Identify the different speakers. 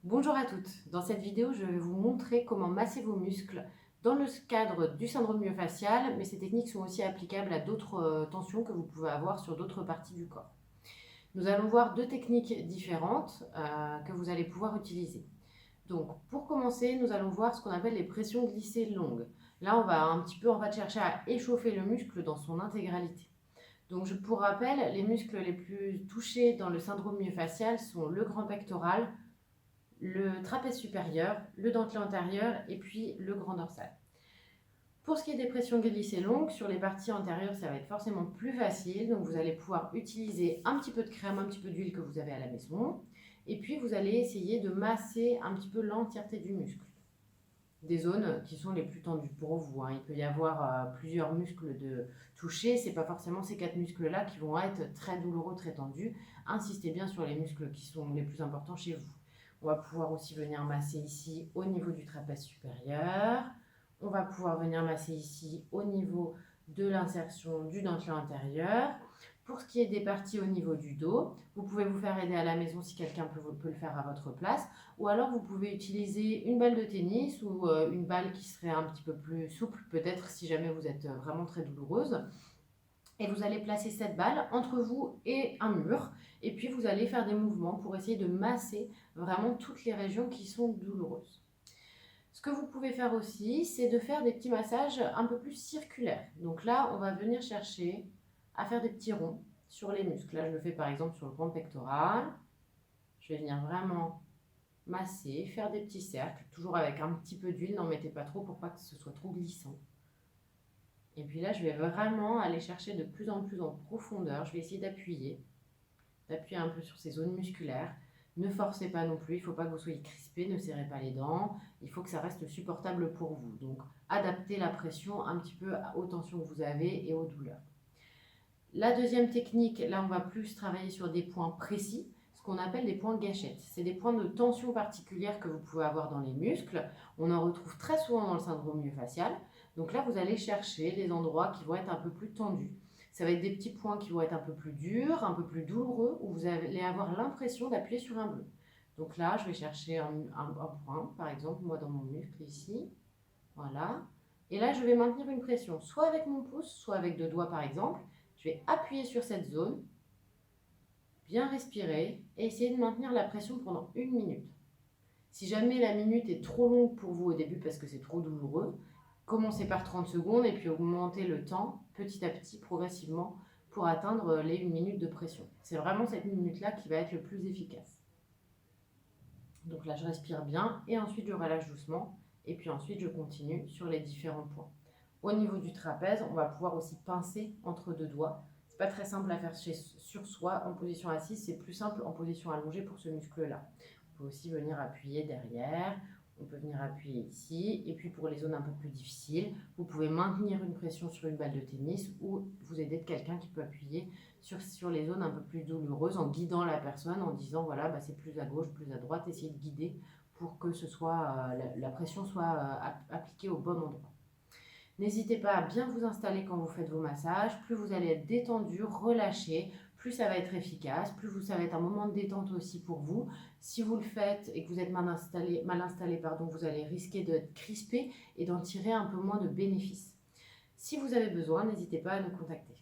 Speaker 1: Bonjour à toutes, dans cette vidéo je vais vous montrer comment masser vos muscles dans le cadre du syndrome myofascial, mais ces techniques sont aussi applicables à d'autres tensions que vous pouvez avoir sur d'autres parties du corps. Nous allons voir deux techniques différentes que vous allez pouvoir utiliser. Donc pour commencer, nous allons voir ce qu'on appelle les pressions glissées longues. Là on va chercher à échauffer le muscle dans son intégralité. Donc pour rappel, les muscles les plus touchés dans le syndrome myofascial sont le grand pectoral, le trapèze supérieur, le dentelé antérieur et puis le grand dorsal. Pour ce qui est des pressions glissées longues, sur les parties antérieures, ça va être forcément plus facile. Donc vous allez pouvoir utiliser un petit peu de crème, un petit peu d'huile que vous avez à la maison. Et puis vous allez essayer de masser un petit peu l'entièreté du muscle. Des zones qui sont les plus tendues pour vous, hein. Il peut y avoir plusieurs muscles de toucher. Ce n'est pas forcément ces 4 muscles-là qui vont être très douloureux, très tendus. Insistez bien sur les muscles qui sont les plus importants chez vous. On va pouvoir aussi venir masser ici au niveau du trapèze supérieur. On va pouvoir venir masser ici au niveau de l'insertion du dentelé antérieur. Pour ce qui est des parties au niveau du dos, vous pouvez vous faire aider à la maison si quelqu'un peut le faire à votre place. Ou alors vous pouvez utiliser une balle de tennis ou une balle qui serait un petit peu plus souple peut-être si jamais vous êtes vraiment très douloureuse. Et vous allez placer cette balle entre vous et un mur. Et puis vous allez faire des mouvements pour essayer de masser vraiment toutes les régions qui sont douloureuses. Ce que vous pouvez faire aussi, c'est de faire des petits massages un peu plus circulaires. Donc là, on va venir chercher à faire des petits ronds sur les muscles. Là, je le fais par exemple sur le grand pectoral. Je vais venir vraiment masser, faire des petits cercles, toujours avec un petit peu d'huile. N'en mettez pas trop pour pas que ce soit trop glissant. Et puis là, je vais vraiment aller chercher de plus en profondeur. Je vais essayer d'appuyer un peu sur ces zones musculaires. Ne forcez pas non plus, il ne faut pas que vous soyez crispé, ne serrez pas les dents. Il faut que ça reste supportable pour vous. Donc, adaptez la pression un petit peu aux tensions que vous avez et aux douleurs. La deuxième technique, là, on va plus travailler sur des points précis, ce qu'on appelle des points gâchettes. C'est des points de tension particulières que vous pouvez avoir dans les muscles. On en retrouve très souvent dans le syndrome myofascial. Donc là, vous allez chercher les endroits qui vont être un peu plus tendus. Ça va être des petits points qui vont être un peu plus durs, un peu plus douloureux, où vous allez avoir l'impression d'appuyer sur un bleu. Donc là, je vais chercher un point, par exemple, moi dans mon muscle ici. Voilà. Et là, je vais maintenir une pression, soit avec mon pouce, soit avec 2 doigts par exemple. Je vais appuyer sur cette zone, bien respirer et essayer de maintenir la pression pendant 1 minute. Si jamais la minute est trop longue pour vous au début parce que c'est trop douloureux, commencez par 30 secondes et puis augmentez le temps petit à petit, progressivement, pour atteindre les 1 minute de pression. C'est vraiment cette minute-là qui va être le plus efficace. Donc là, je respire bien et ensuite je relâche doucement et puis ensuite je continue sur les différents points. Au niveau du trapèze, on va pouvoir aussi pincer entre 2 doigts. C'est pas très simple à faire sur soi en position assise, c'est plus simple en position allongée pour ce muscle-là. On peut aussi venir appuyer derrière, on peut venir appuyer ici, et puis pour les zones un peu plus difficiles, vous pouvez maintenir une pression sur une balle de tennis ou vous aider de quelqu'un qui peut appuyer sur les zones un peu plus douloureuses en guidant la personne, en disant voilà, bah, c'est plus à gauche, plus à droite, essayez de guider pour que la pression soit appliquée au bon endroit. N'hésitez pas à bien vous installer quand vous faites vos massages. Plus vous allez être détendu, relâché, plus ça va être efficace, ça va être un moment de détente aussi pour vous. Si vous le faites et que vous êtes mal installé, vous allez risquer d'être crispé et d'en tirer un peu moins de bénéfices. Si vous avez besoin, n'hésitez pas à nous contacter.